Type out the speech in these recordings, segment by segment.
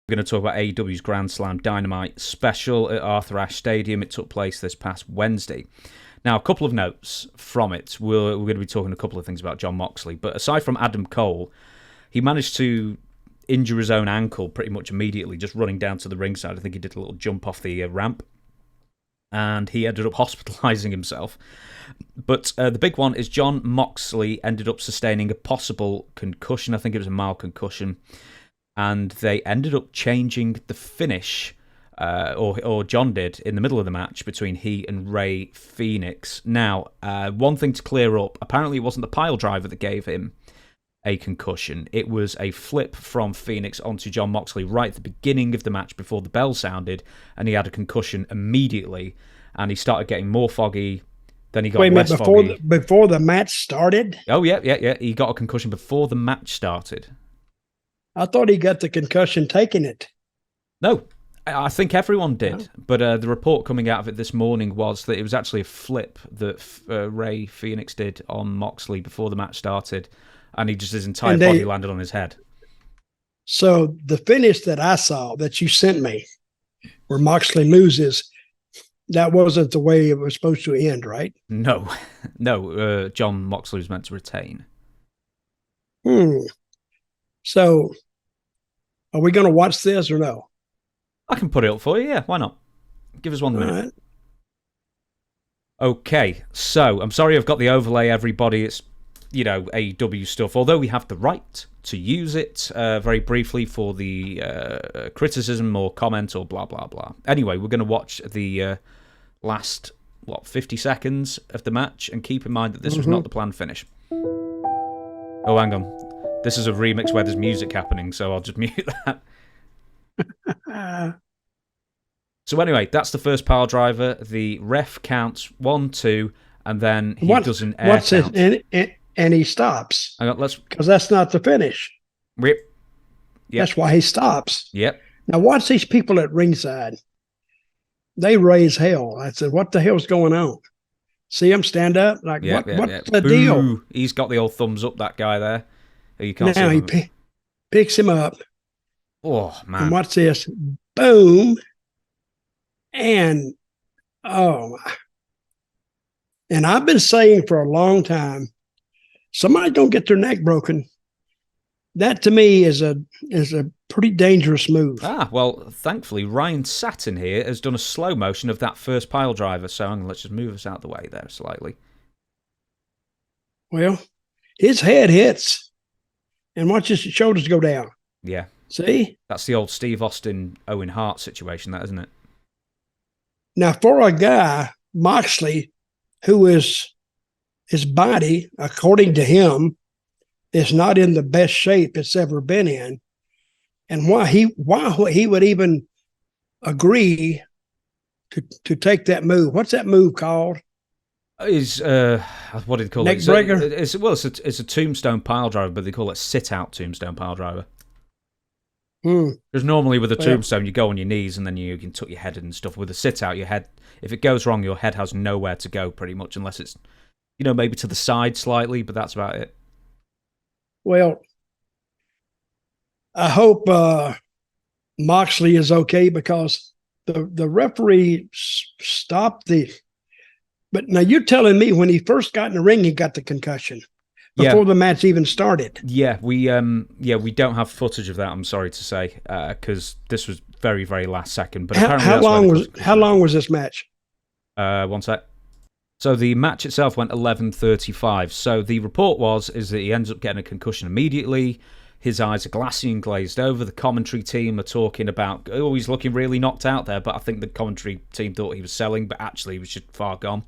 We're going to talk about AEW's Grand Slam Dynamite special at Arthur Ashe Stadium. It took place this past Wednesday. Now, a couple of notes from it. We're going to be talking a couple of things about Jon Moxley, but aside from Adam Cole, he managed to injure his own ankle pretty much immediately, just running down to the ringside. I think he did a little jump off the ramp, and he ended up hospitalizing himself. But the big one is Jon Moxley ended up sustaining a possible concussion. I think it was a mild concussion. And they ended up changing the finish, or Jon did, in the middle of the match between he and Rey Fenix. Now, one thing to clear up, apparently it wasn't the pile driver that gave him a concussion. It was a flip from Fenix onto Jon Moxley right at the beginning of the match before the bell sounded, and he had a concussion immediately, and he started getting more foggy. Then he got less foggy. Before the match started? Oh, yeah. He got a concussion before the match started. I thought he got the concussion taking it. No, I think everyone did. Oh. But the report coming out of it this morning was that it was actually a flip that Rey Fenix did on Moxley before the match started, and his entire body landed on his head. So the finish that I saw that you sent me, where Moxley loses, that wasn't the way it was supposed to end, right? No. Jon Moxley was meant to retain. So, are we going to watch this or no? I can put it up for you, yeah. Why not? Give us 1 minute. All right. Okay, so I'm sorry I've got the overlay, everybody. It's, AEW stuff. Although we have the right to use it very briefly for the criticism or comment or blah, blah, blah. Anyway, we're going to watch the last, 50 seconds of the match, and keep in mind that this was not the planned finish. Oh, hang on. This is a remix where there's music happening, so I'll just mute that. So anyway, that's the first pile driver. The ref counts 1, 2, and then he does an air count. And he stops. Because that's not the finish. Yep. That's why he stops. Yep. Now watch these people at ringside. They raise hell. I said, what the hell's going on? See him stand up? What's the deal? He's got the old thumbs up, that guy there. You can't now he picks him up. Oh, man. And watch this. Boom. And, and I've been saying for a long time, somebody don't get their neck broken. That to me is a pretty dangerous move. Well, thankfully, Ryan Satin here has done a slow motion of that first pile driver. So let's just move us out of the way there slightly. Well, his head hits. And watch his shoulders go down. Yeah. See? That's the old Steve Austin, Owen Hart situation, that, isn't it? Now, for a guy, Moxley, who is his body, according to him, is not in the best shape it's ever been in, and why he would even agree to take that move. What's that move called? Is what do they call neck it? breaker? It's a tombstone pile driver, but they call it sit-out tombstone pile driver. Because normally with a tombstone, you go on your knees and then you can tuck your head in and stuff. With a sit-out, your head, if it goes wrong, your head has nowhere to go pretty much, unless it's, maybe to the side slightly, but that's about it. Well, I hope Moxley is okay, because the referee stopped the. But now you're telling me when he first got in the ring, he got the concussion before the match even started. Yeah, we don't have footage of that. I'm sorry to say, because this was very, very last second. But how long was this match? 1 sec. So the match itself went 11:35. So the report is that he ends up getting a concussion immediately. His eyes are glassy and glazed over. The commentary team are talking about, he's looking really knocked out there, but I think the commentary team thought he was selling, but actually he was just far gone.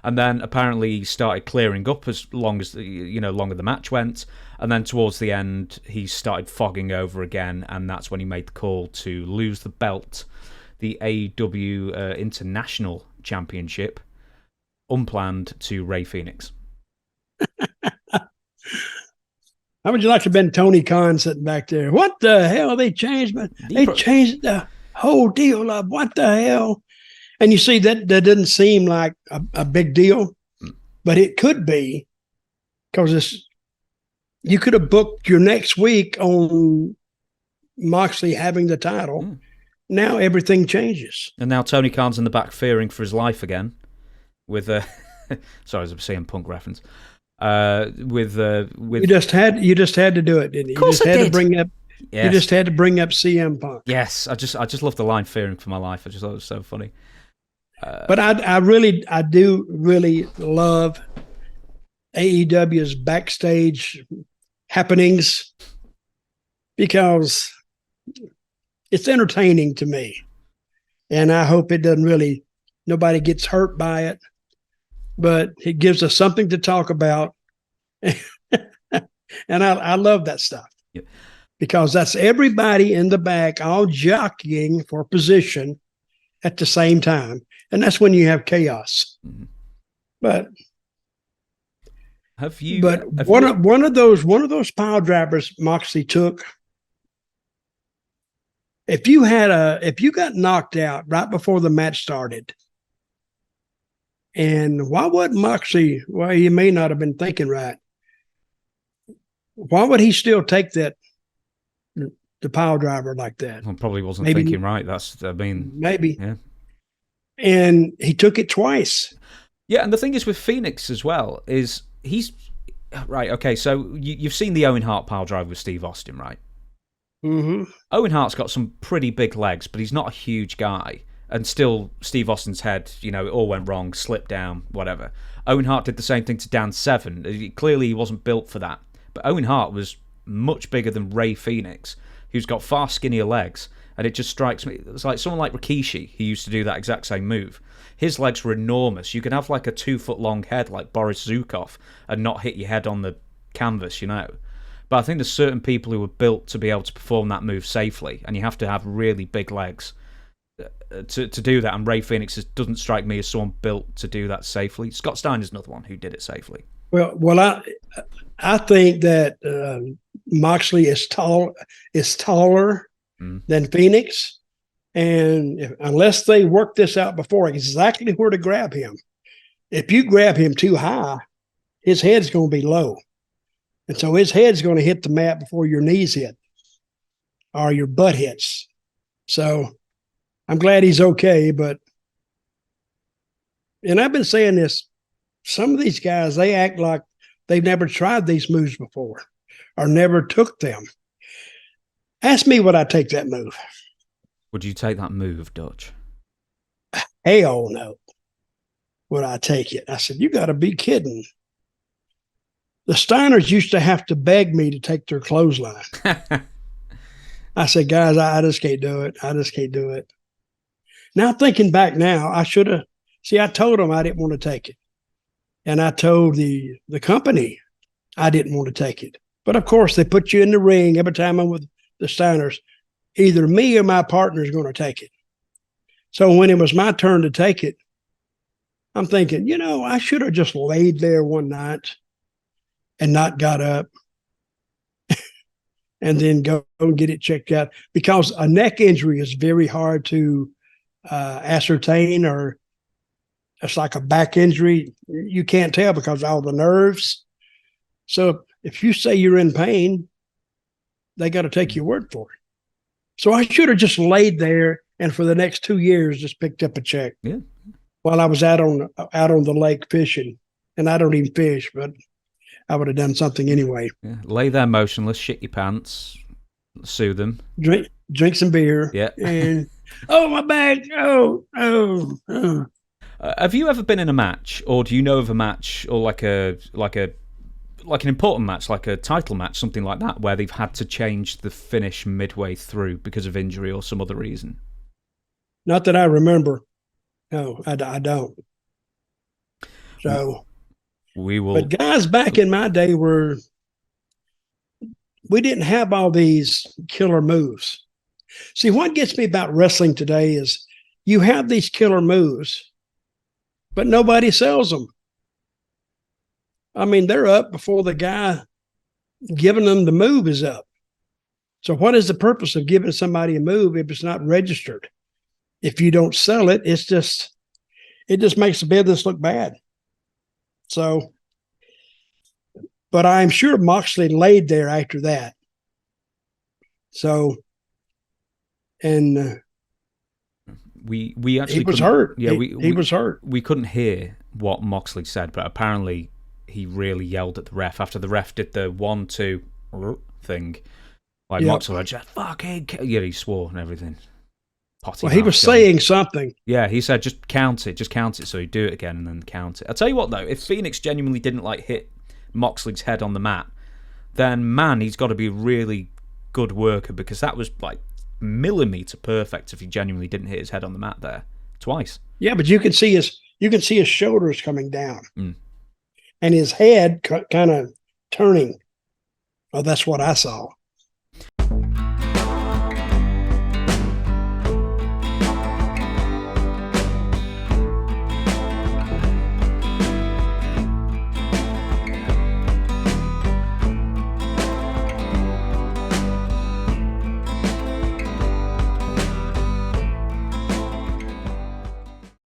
And then apparently he started clearing up as long as, longer the match went. And then towards the end, he started fogging over again, and that's when he made the call to lose the belt, the AEW International Championship, unplanned, to Rey Fenix. How would you like to have been Tony Khan sitting back there? What the hell? They changed changed the whole deal up. What the hell? And you see, that didn't seem like a big deal, but it could be, because you could have booked your next week on Moxley having the title, now everything changes. And now Tony Khan's in the back fearing for his life again with sorry, it's a CM Punk reference. With you just had to do it, didn't you? Of course you just I had did. to bring up Yes. You just had to bring up CM Punk. Yes, I just love the line "fearing for my life." I just thought it was so funny. But I do really love AEW's backstage happenings because it's entertaining to me, and I hope it doesn't nobody gets hurt by it, but it gives us something to talk about, and I love that stuff. Yep. Because that's everybody in the back all jockeying for position at the same time. And that's when you have chaos. Mm-hmm. But one of those pile drivers Moxley took, if you got knocked out right before the match started, and why would Moxley, well, he may not have been thinking right. Why would he still take the pile driver like that? Well, probably wasn't thinking right. Maybe. Yeah. And he took it twice. Yeah, and the thing is with Phoenix as well is he's right. Okay, so you've seen the Owen Hart pile driver with Steve Austin, right? Mm-hmm. Owen Hart's got some pretty big legs, but he's not a huge guy. And still, Steve Austin's head, it all went wrong, slipped down, whatever. Owen Hart did the same thing to Dan Severn. Clearly, he wasn't built for that. But Owen Hart was much bigger than Rey Fenix, who's got far skinnier legs. And it just strikes me, it's like someone like Rikishi, who used to do that exact same move. His legs were enormous. You could have like a 2-foot-long head like Boris Zukov and not hit your head on the canvas, But I think there's certain people who are built to be able to perform that move safely, and you have to have really big legs to do that. And Rey Fenix doesn't strike me as someone built to do that safely. Scott Steiner's another one who did it safely. Well, I think that Moxley is taller than Phoenix, and unless they work this out before exactly where to grab him, if you grab him too high, his head's going to be low, and so his head's going to hit the mat before your knees hit or your butt hits. So I'm glad he's okay, and I've been saying this, some of these guys, they act like they've never tried these moves before or never took them. Ask me would I take that move. Would you take that move, Dutch? Hell no. Would I take it? I said, you got to be kidding. The Steiners used to have to beg me to take their clothesline. I said, guys, I just can't do it. I just can't do it. Now, thinking back now, I should have. See, I told them I didn't want to take it. And I told the company I didn't want to take it. But, of course, they put you in the ring every time I'm with the Steiners. Either me or my partner is going to take it. So when it was my turn to take it, I'm thinking, I should have just laid there one night and not got up and then go and get it checked out. Because a neck injury is very hard to ascertain, or it's like a back injury. You can't tell because of all the nerves. So if you say you're in pain, they got to take your word for it. So I should have just laid there and for the next 2 years just picked up a check. Yeah. While I was out on the lake fishing. And I don't even fish, but I would have done something anyway. Yeah. Lay there motionless, shit your pants, sue them. Drink some beer. Yeah. And my back. Have you ever been in a match, or do you know of a match, or like an important match, like a title match, something like that, where they've had to change the finish midway through because of injury or some other reason? Not that I remember. No, I don't. So we will. But guys back in my day we didn't have all these killer moves. See, what gets me about wrestling today is you have these killer moves, but nobody sells them. I mean, they're up before the guy giving them the move is up. So what is the purpose of giving somebody a move if it's not registered? If you don't sell it, it just makes the business look bad. So, but I'm sure Moxley laid there after that. So and we actually he was hurt. Yeah, he actually he was couldn't- hurt. Yeah, he was hurt. We couldn't hear what Moxley said, but apparently he really yelled at the ref after the ref did the 1-2 thing. Like Yep. Moxley just fucking he swore and everything. Potty Well, he mouth was John. saying something. Yeah, he said just count it, so he'd do it again and then count it. I'll tell you what though, if Phoenix genuinely didn't like hit Moxley's head on the mat, then man, he's got to be a really good worker, because that was like millimeter perfect if he genuinely didn't hit his head on the mat there twice. Yeah, but you can see his shoulders coming down, Mm. and his head kind of turning. Oh, that's what I saw.